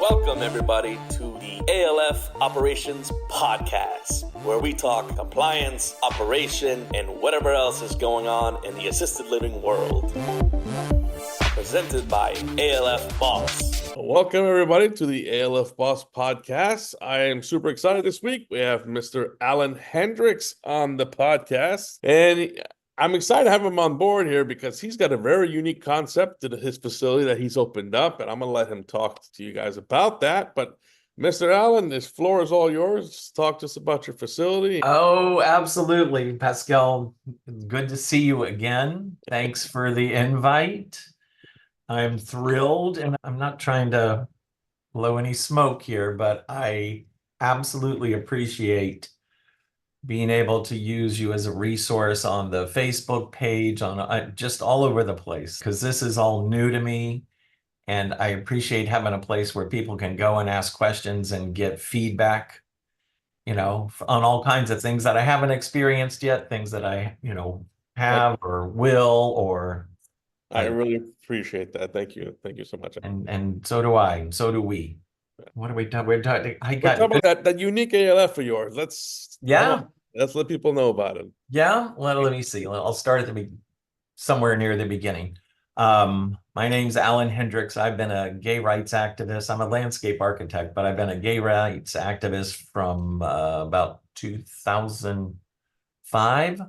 Welcome, everybody, to the ALF Operations Podcast, where we talk compliance, operation, and whatever else is going on in the assisted living world. Presented by ALF Boss. Welcome, everybody, to the ALF Boss Podcast. I am super excited this week. We have Mr. Alan Hendricks on the podcast, and I'm excited to have him on board here because he's got a very unique concept to his facility that he's opened up, and I'm going to let him talk to you guys about that. But Mr. Allen, this floor is all yours. Talk to us about your facility. Oh, absolutely, Pascal. Good to see you again. Thanks for the invite. I'm thrilled, and I'm not trying to blow any smoke here, but I absolutely appreciate being able to use you as a resource on the Facebook page, on just all over the place, because this is all new to me. And I appreciate having a place where people can go and ask questions and get feedback, on all kinds of things that I haven't experienced yet, things that I, have or will, or. I really appreciate that. Thank you. Thank you so much. And so do I, and so do we. What are we talking? We're talking. Talk about that unique ALF of yours. Let's let people know about it. Yeah. Let me see. I'll start at somewhere near the beginning. My name's Alan Hendricks. I've been a gay rights activist. I'm a landscape architect, but I've been a gay rights activist from about 2005.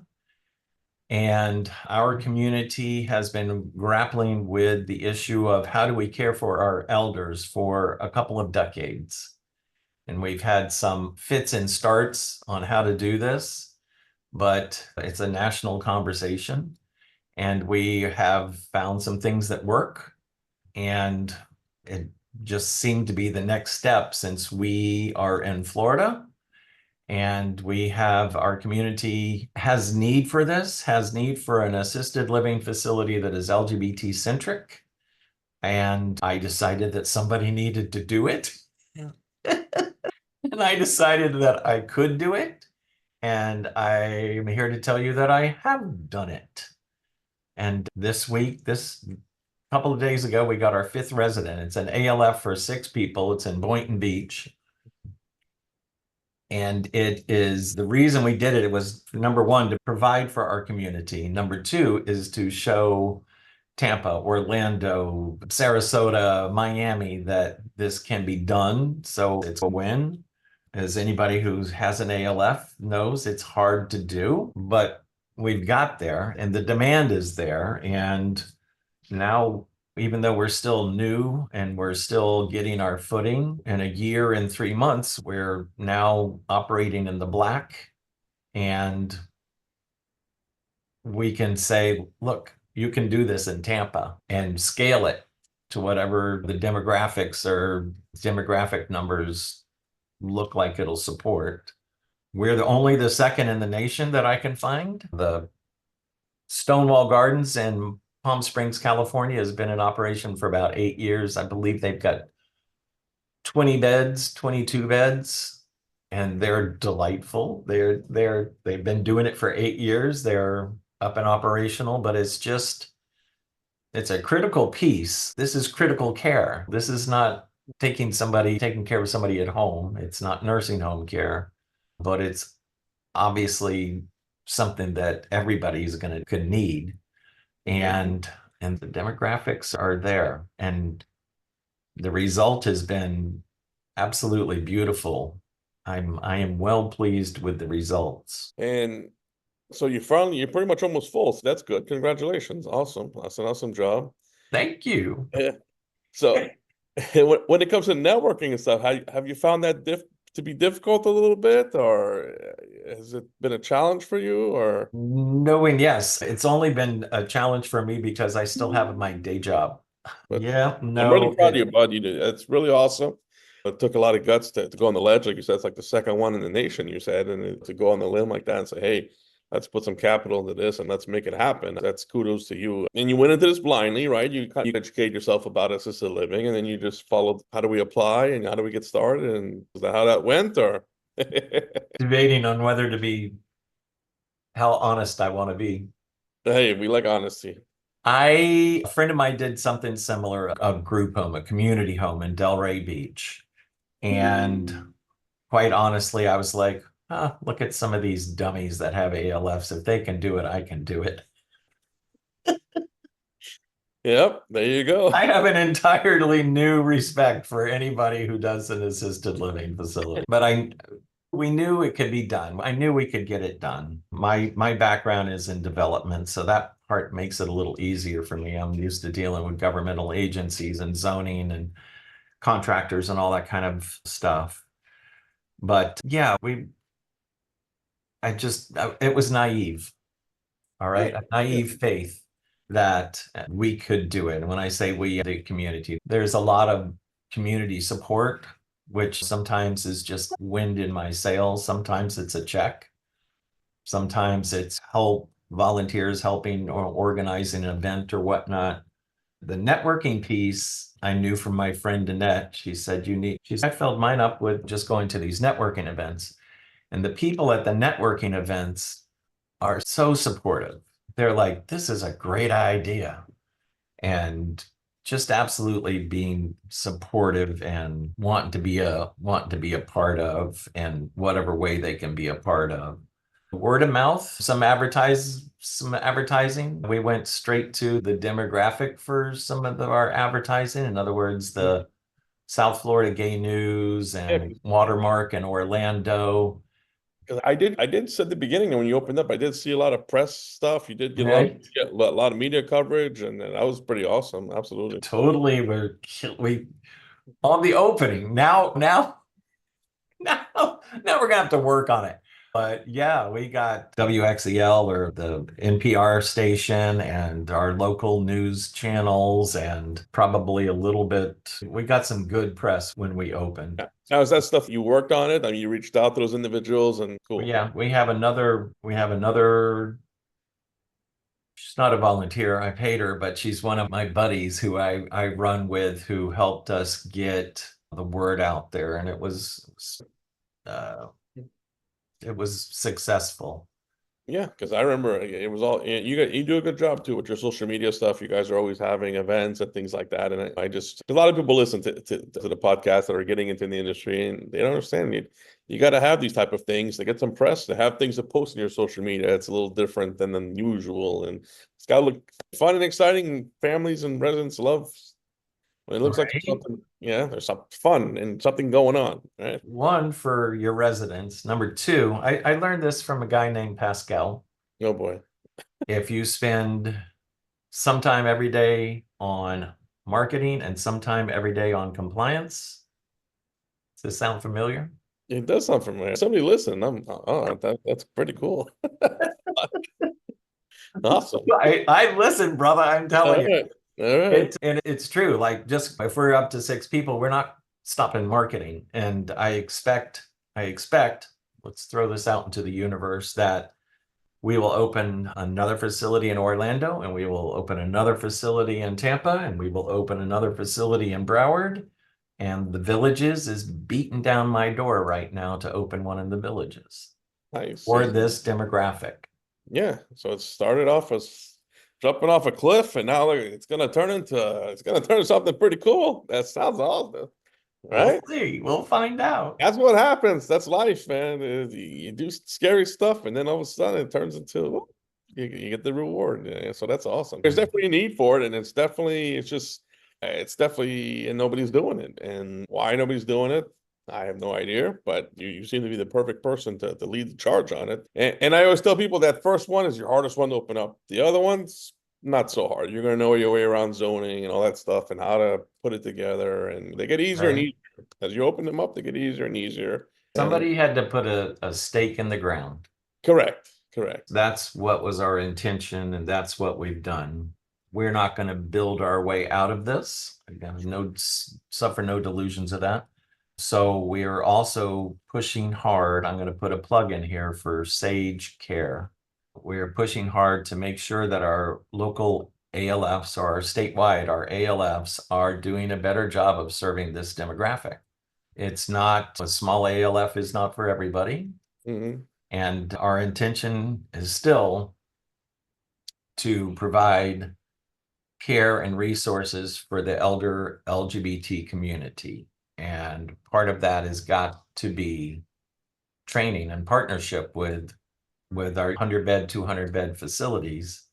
And our community has been grappling with the issue of how do we care for our elders for a couple of decades. And we've had some fits and starts on how to do this, but it's a national conversation. And we have found some things that work. And it just seemed to be the next step since we are in Florida. And we have, our community has need for this, has need for an assisted living facility that is LGBT-centric. And I decided that somebody needed to do it. Yeah. And I decided that I could do it. And I'm here to tell you that I have done it. And this couple of days ago, we got our 5th resident. It's an ALF for 6 people. It's in Boynton Beach. And it is, the reason we did it, it was number 1, to provide for our community. Number 2 is to show Tampa, Orlando, Sarasota, Miami that this can be done. So it's a win. As anybody who has an ALF knows, it's hard to do, but we've got there and the demand is there. And now, even though we're still new and we're still getting our footing, in a year and 3 months, we're now operating in the black. And we can say, look, you can do this in Tampa and scale it to whatever the demographics or demographic numbers look like it'll support. We're only the 2nd in the nation that I can find. The Stonewall Gardens in Palm Springs, California has been in operation for about 8 years. I believe they've got 20 beds, 22 beds, and they're delightful. They've been doing it for 8 years. They're up and operational, but it's a critical piece. This is critical care. This is not taking care of somebody at home. It's not nursing home care, but it's obviously something that everybody's could need. And the demographics are there. And the result has been absolutely beautiful. I am well pleased with the results. And so you're pretty much almost full. So that's good. Congratulations. Awesome. That's an awesome job. Thank you. Yeah. So when it comes to networking and stuff, have you found that to be difficult a little bit, or has it been a challenge for you? Or no, and yes, it's only been a challenge for me because I still have my day job. But yeah, no, I'm really proud of you, bud. It's really awesome. It took a lot of guts to go on the ledge, like you said. It's like the 2nd one in the nation, you said, and to go on the limb like that and say, hey, let's put some capital into this and let's make it happen. That's kudos to you. And you went into this blindly, right? You kind of educate yourself about assisted living, and then you just followed, how do we apply and how do we get started? And is that how that went, or? Debating on whether to be, how honest I want to be. Hey, we like honesty. A friend of mine did something similar, a group home, a community home in Delray Beach. And quite honestly, I was like, look at some of these dummies that have ALFs. If they can do it, I can do it. Yep, there you go. I have an entirely new respect for anybody who does an assisted living facility. But we knew it could be done. I knew we could get it done. My background is in development, so that part makes it a little easier for me. I'm used to dealing with governmental agencies and zoning and contractors and all that kind of stuff. But yeah, it was naive. All right. A naive faith that we could do it. And when I say we, the community, there's a lot of community support, which sometimes is just wind in my sails. Sometimes it's a check. Sometimes it's volunteers helping or organizing an event or whatnot. The networking piece, I knew from my friend Annette. She said, I filled mine up with just going to these networking events. And the people at the networking events are so supportive. They're like, this is a great idea. And just absolutely being supportive and wanting to be a part of, and whatever way they can be a part of. Word of mouth, some advertising. We went straight to the demographic for some of our advertising. In other words, the South Florida Gay News and Watermark and Orlando. I did at the beginning, and when you opened up, I did see a lot of press stuff. You did get a lot of media coverage, and that was pretty awesome. Absolutely. Totally. We on the opening. Now we're gonna have to work on it. But yeah, we got WXEL or the NPR station and our local news channels, and probably a little bit. We got some good press when we opened. Yeah. Now, is that stuff you worked on it? I mean, you reached out to those individuals, and cool. Yeah, we have another. She's not a volunteer. I paid her, but she's one of my buddies who I run with, who helped us get the word out there, and it was successful. Yeah, because I remember it was all you do a good job too with your social media stuff. You guys are always having events and things like that, and I just a lot of people listen to the podcast that are getting into the industry, and they don't understand it. You got to have these type of things to get some press, to have things to post in your social media. It's a little different than usual, and it's got to look fun and exciting. Families and residents love when it looks like something. Yeah, there's something fun and something going on. Right. One, for your residents. Number two, I learned this from a guy named Pascal. Oh boy. If you spend some time every day on marketing and some time every day on compliance, does this sound familiar? It does sound familiar. Somebody listen. That's pretty cool. Awesome. I listen, brother. I'm telling you. All right. It's true. Like, just if we're up to 6 people, we're not stopping marketing. And I expect, let's throw this out into the universe, that we will open another facility in Orlando, and we will open another facility in Tampa, and we will open another facility in Broward. And the Villages is beating down my door right now to open one in the Villages. Nice. For this demographic. Yeah. So it started off as jumping off a cliff, and now it's gonna turn into something pretty cool. That sounds awesome. Right? We'll see. We'll find out. That's what happens. That's life, man. You do scary stuff, and then all of a sudden it turns into you get the reward. Yeah, so that's awesome. There's definitely a need for it, and it's definitely and nobody's doing it. And why nobody's doing it, I have no idea, but you seem to be the perfect person to lead the charge on it. And I always tell people that first one is your hardest one to open up. The other one's not so hard. You're going to know your way around zoning and all that stuff and how to put it together. And they get easier and easier. As you open them up, they get easier and easier. Somebody had to put a stake in the ground. Correct. That's what was our intention, and that's what we've done. We're not going to build our way out of this. Suffer no delusions of that. So we are also pushing hard. I'm going to put a plug in here for Sage Care. We're pushing hard to make sure that our local ALFs, or our statewide, our ALFs, are doing a better job of serving this demographic. It's not, a small ALF is not for everybody. Mm-hmm. And our intention is still to provide care and resources for the elder LGBT community. And part of that has got to be training and partnership with our 100-bed, 200-bed facilities.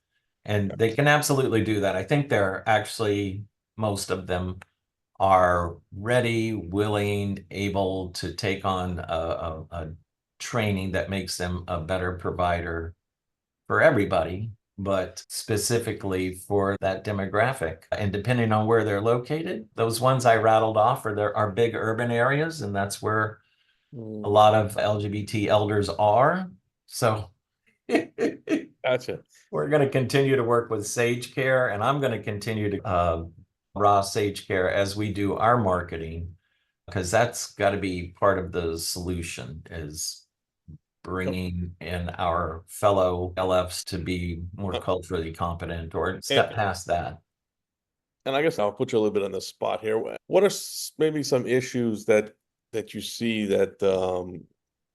And they can absolutely do that. I think they're actually, most of them are ready, willing, able to take on a training that makes them a better provider for everybody, but specifically for that demographic. And depending on where they're located, those ones I rattled off are big urban areas, and that's where a lot of LGBT elders are. So Gotcha. we're going to continue to work with Sage Care, and I'm going to continue to raw Sage Care as we do our marketing, because that's got to be part of the solution, is bringing in our fellow LFs to be more culturally competent or step past that. And I guess I'll put you a little bit on the spot here. What are maybe some issues that you see that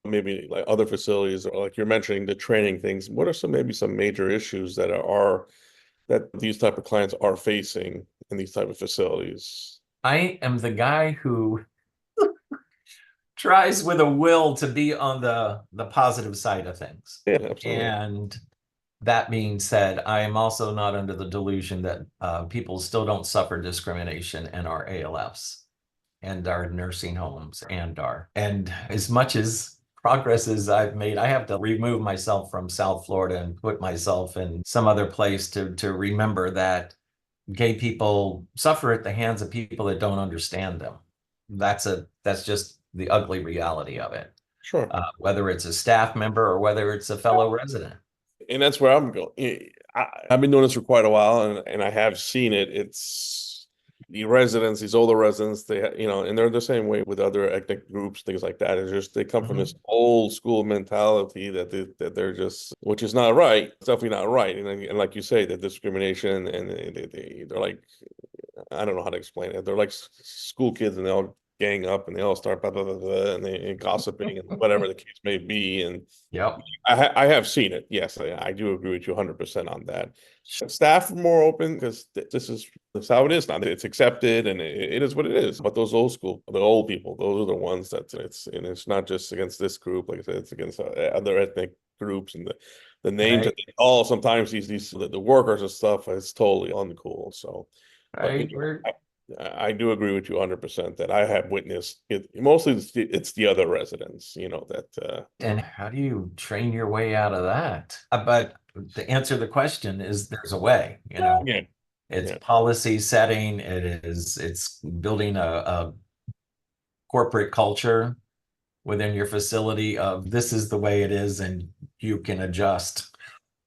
maybe like other facilities, or like you're mentioning the training things, what are some major issues that these type of clients are facing in these type of facilities? I am the guy who tries with a will to be on the positive side of things. Yeah, absolutely. And that being said, I am also not under the delusion that people still don't suffer discrimination in our ALFs and our nursing homes and as much as progress as I've made, I have to remove myself from South Florida and put myself in some other place to remember that gay people suffer at the hands of people that don't understand them. That's just the ugly reality of it. Sure. Whether it's a staff member or whether it's a fellow resident. And that's where I'm going. I've been doing this for quite a while, and I have seen it. It's the residents, these older residents, they, and they're the same way with other ethnic groups, things like that. It's just they come from this old school mentality that they're just, which is not right. It's definitely not right. And like you say, the discrimination, and they're like, I don't know how to explain it. They're like school kids, and they all gang up and they all start blah, blah, blah, blah, and gossiping and whatever the case may be. And yep, I have seen it. Yes, I do agree with you 100% on that. Staff are more open because that's how it is now. It's accepted, and it is what it is. But those the old people, those are the ones it's not just against this group. Like I said, it's against other ethnic groups, and the names that they call sometimes the workers and stuff is totally uncool. So, right. I do agree with you 100% that I have witnessed it. Mostly it's the other residents, that. And how do you train your way out of that? But to answer the question is there's a way, Yeah. It's policy setting. It's building a corporate culture within your facility of this is the way it is and you can adjust.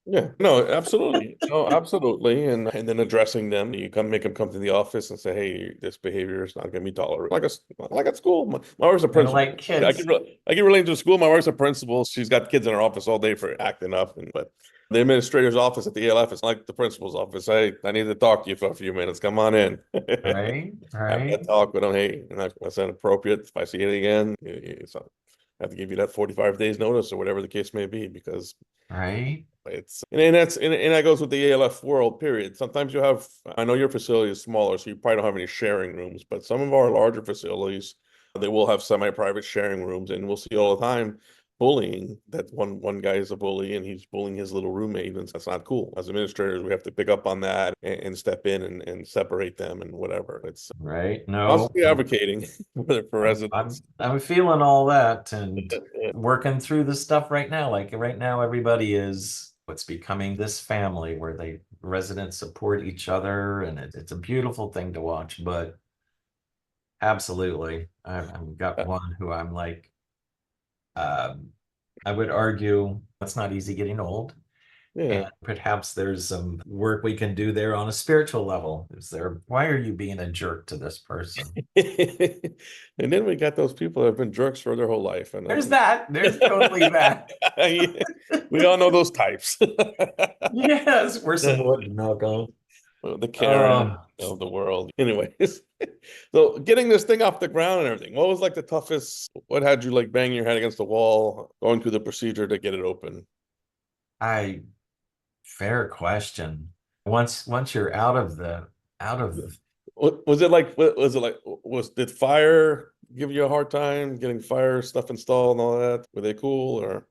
Yeah, no, absolutely. No, absolutely. And then addressing them, you make them come to the office and say, hey, this behavior is not going to be tolerated. Like at school. My wife's a principal. Like kids. I can relate to school. My wife's a principal. She's got kids in her office all day for acting up. But the administrator's office at the ALF is like the principal's office. Hey, I need to talk to you for a few minutes. Come on in. Right. Have that talk with them. Hey, that's inappropriate. If I see it again, I have to give you that 45 days notice or whatever the case may be, because right. And that goes with the ALF world, period. Sometimes I know your facility is smaller, so you probably don't have any sharing rooms, but some of our larger facilities, they will have semi-private sharing rooms, and we'll see all the time bullying. That one guy is a bully, and he's bullying his little roommate, and that's not cool. As administrators, we have to pick up on that and step in and separate them and whatever. It's right. No, constantly advocating for residents. I'm feeling all that and working through the stuff right now. Like right now, everybody is what's becoming this family where residents support each other, and it's a beautiful thing to watch. But absolutely, I've got one who I'm like, I would argue it's not easy getting old. Yeah. And perhaps there's some work we can do there on a spiritual level. Why are you being a jerk to this person? And then we got those people that have been jerks for their whole life. And there's totally that. We all know those types. Yes, we're some wood to knock on. The Karen of the world. Anyways, so getting this thing off the ground and everything, what was like the toughest? What had you like banging your head against the wall, going through the procedure to get it open? Fair question. Once you're out of did fire give you a hard time getting fire stuff installed and all that? Were they cool or?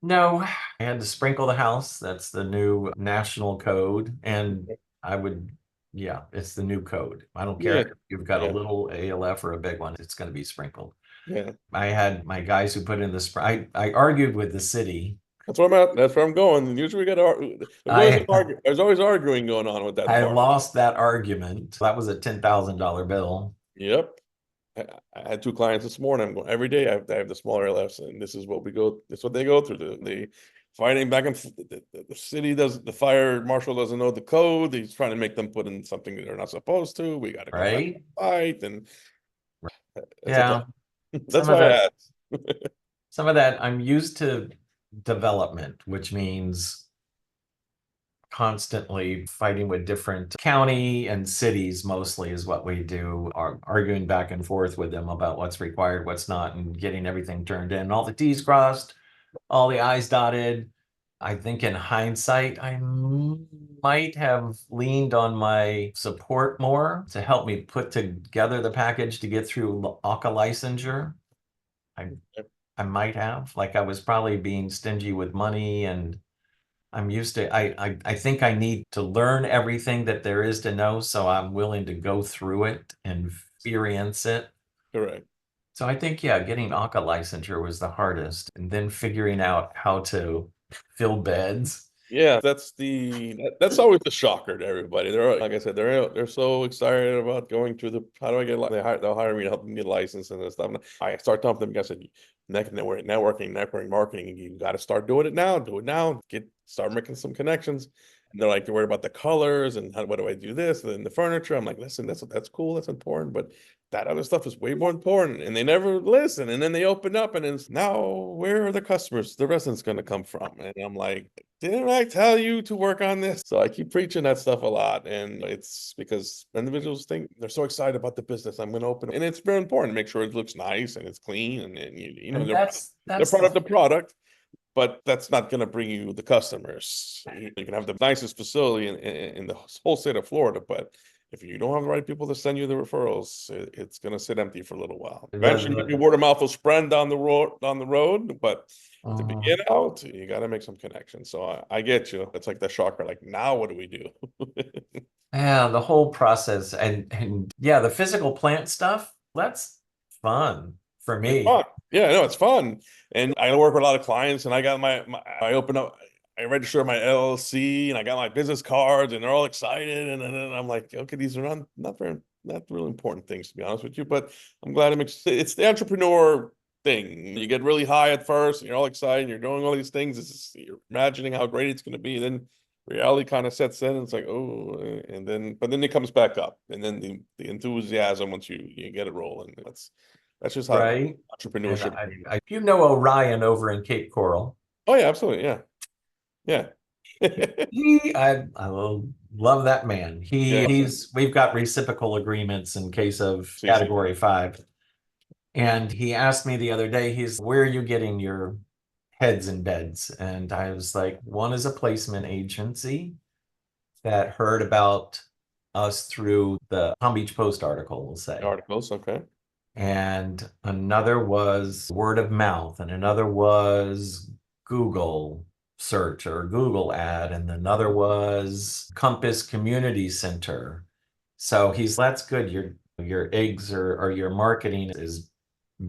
no, I had to sprinkle the house. That's the new national code. And yeah, it's the new code. I don't care Yeah, if you've got a yeah, little ALF or a big one, it's going to be sprinkled. yeah. I had my guys who put in I argued with the city. That's where I'm at. That's where I'm going. And usually I there's always arguing going on with that I part. lost that argument. That was a $10,000 bill. Yep. I had two clients this morning. I'm going every day. I have the smaller LFs, and this is what we go. This is what they go through. The fighting back and the city does. The fire marshal doesn't know the code. He's trying to make them put in something that they're not supposed to. We got to go back and Right? fight, and Yeah. that's why I asked. Some of that I'm used to development, which means constantly fighting with different county and cities mostly is what we do, arguing back and forth with them about what's required, what's not, and getting everything turned in, all the T's crossed, all the I's dotted. I think in hindsight, I might have leaned on my support more to help me put together the package to get through ALFA licensure. I might have, like I was probably being stingy with money, and I'm used to, I think I need to learn everything that there is to know, so I'm willing to go through it and experience it. Correct. So I think, yeah, getting ALFA licensure was the hardest, and then figuring out how to fill beds. Yeah, that's always the shocker to everybody. They're like I said, they're so excited about going through how do I get they'll hire me to help them get licensed and stuff. And I start telling them, I said, networking, marketing, you got to start doing it now. Do it now. Start making some connections. And they're like, they're worried about the colors and what do I do this and then the furniture. I'm like, listen, that's cool, that's important, but that other stuff is way more important. And they never listen. And then they open up and it's now where are the customers, the residents going to come from? And I'm like, didn't I tell you to work on this? So I keep preaching that stuff a lot. And it's because individuals think they're so excited about the business. I'm going to open it. And it's very important to make sure it looks nice and it's clean. And you know, they're part of the product. But that's not going to bring you the customers. You can have the nicest facility in the whole state of Florida, but if you don't have the right people to send you the referrals, it's going to sit empty for a little while. Eventually, maybe word of mouth will spread down the road, but to begin out, you got to make some connections. So I get you. It's like the shocker. Like now, what do we do? Yeah, the whole process and yeah, the physical plant stuff, that's fun for It's me. fun. Yeah, no, it's fun. And I work with a lot of clients and I got I registered my LLC and I got my business cards and they're all excited. And then I'm like, okay, these are not really important things to be honest with you, but I'm glad it's the entrepreneur thing. You get really high at first and you're all excited. You're doing all these things. You're imagining how great it's going to be. Then reality kind of sets in and it's like, oh, but then it comes back up. And then the enthusiasm once you get it rolling. That's just how Right. entrepreneurship. You know Orion over in Cape Coral. Oh yeah, absolutely. Yeah. Yeah. I love that man. We've got reciprocal agreements in case of category 5. And he asked me the other day, where are you getting your heads in beds? And I was like, one is a placement agency that heard about us through the Palm Beach Post article, we'll say. Articles, okay. And another was word of mouth, and another was Google search or Google ad, and another was Compass Community Center. So that's good. Your eggs or your marketing is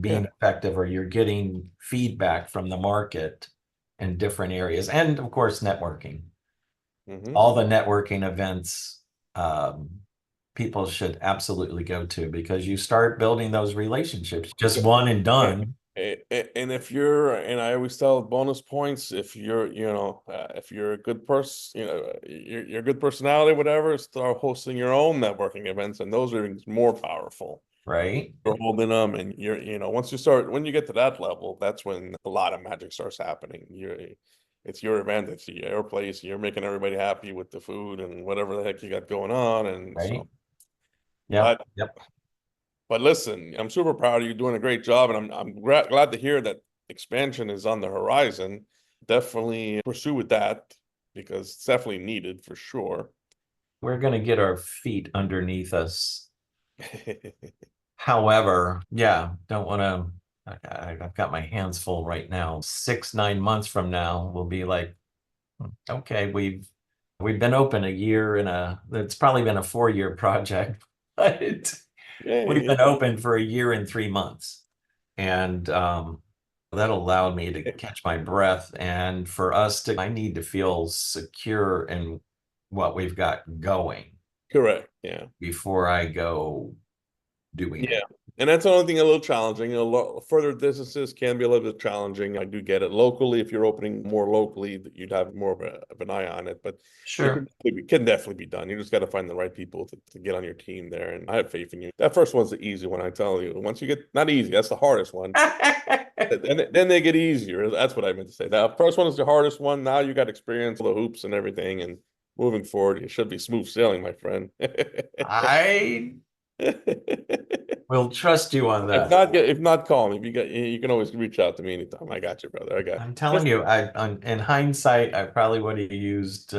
being effective, or you're getting feedback from the market in different areas. And of course, networking. All the networking events people should absolutely go to, because you start building those relationships, just one and done. And I always tell bonus points, if you're a good person, you're a good personality, whatever, start hosting your own networking events, and those are more powerful. Right. You're holding them, and when you get to that level, that's when a lot of magic starts happening. It's your event, it's your place, you're making everybody happy with the food and whatever the heck you got going on. And right. So yep. But listen, I'm super proud of you, doing a great job, and I'm glad to hear that expansion is on the horizon. Definitely pursue with that. because it's definitely needed for sure. We're going to get our feet underneath us. However, yeah, don't want to. I've got my hands full right now. 6-9 months from now, we'll be like, okay, we've been open a year it's probably been a 4-year project, but we've been open for a year and 3 months. And that allowed me to catch my breath. And for us I need to feel secure in what we've got going. Correct. Yeah. Before I go doing it. And that's the only thing a little challenging. A lot further distances can be a little bit challenging. I do get it. Locally, if you're opening more locally, you'd have more of an eye on it. But sure, it can definitely be done. You just got to find the right people to get on your team there. And I have faith in you. That first one's the easy one, I tell you. Once you get, not easy, that's the hardest one. And then they get easier. That's what I meant to say. That first one is the hardest one. Now you got experience, the hoops and everything. And moving forward, it should be smooth sailing, my friend. I will trust you on that. If not, call me. You can always reach out to me anytime. I got you, brother. I'm telling you, in hindsight, I probably would have used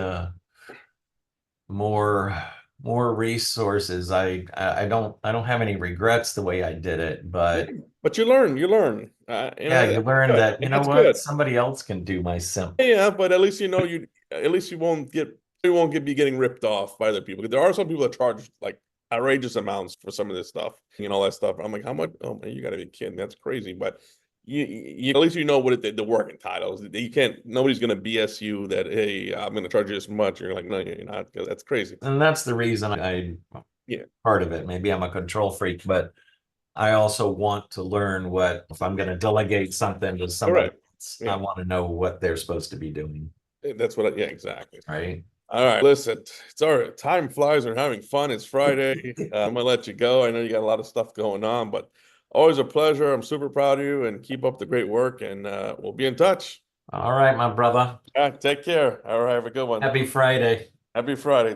more resources. I don't have any regrets the way I did it, but you learn. You learn that good. Somebody else can do my simp. Yeah, but at least you won't be getting ripped off by other people. There are some people that charge like outrageous amounts for some of this stuff, all that stuff. I'm like, how much? Oh man, you gotta be kidding. That's crazy. But you at least what the working titles. You can't. Nobody's gonna BS you that, hey, I'm gonna charge you this much. You're like, no, you're not, because that's crazy. And that's the reason part of it. Maybe I'm a control freak, but I also want to learn if I'm gonna delegate something to somebody else, I want to know what they're supposed to be doing. That's what. Yeah, exactly. Right. All right, listen, it's all right. Time flies. We're having fun. It's Friday. I'm gonna let you go. I know you got a lot of stuff going on, but always a pleasure. I'm super proud of you, and keep up the great work. And we'll be in touch. All right, my brother. Take care. All right, have a good one. Happy Friday. Happy Friday.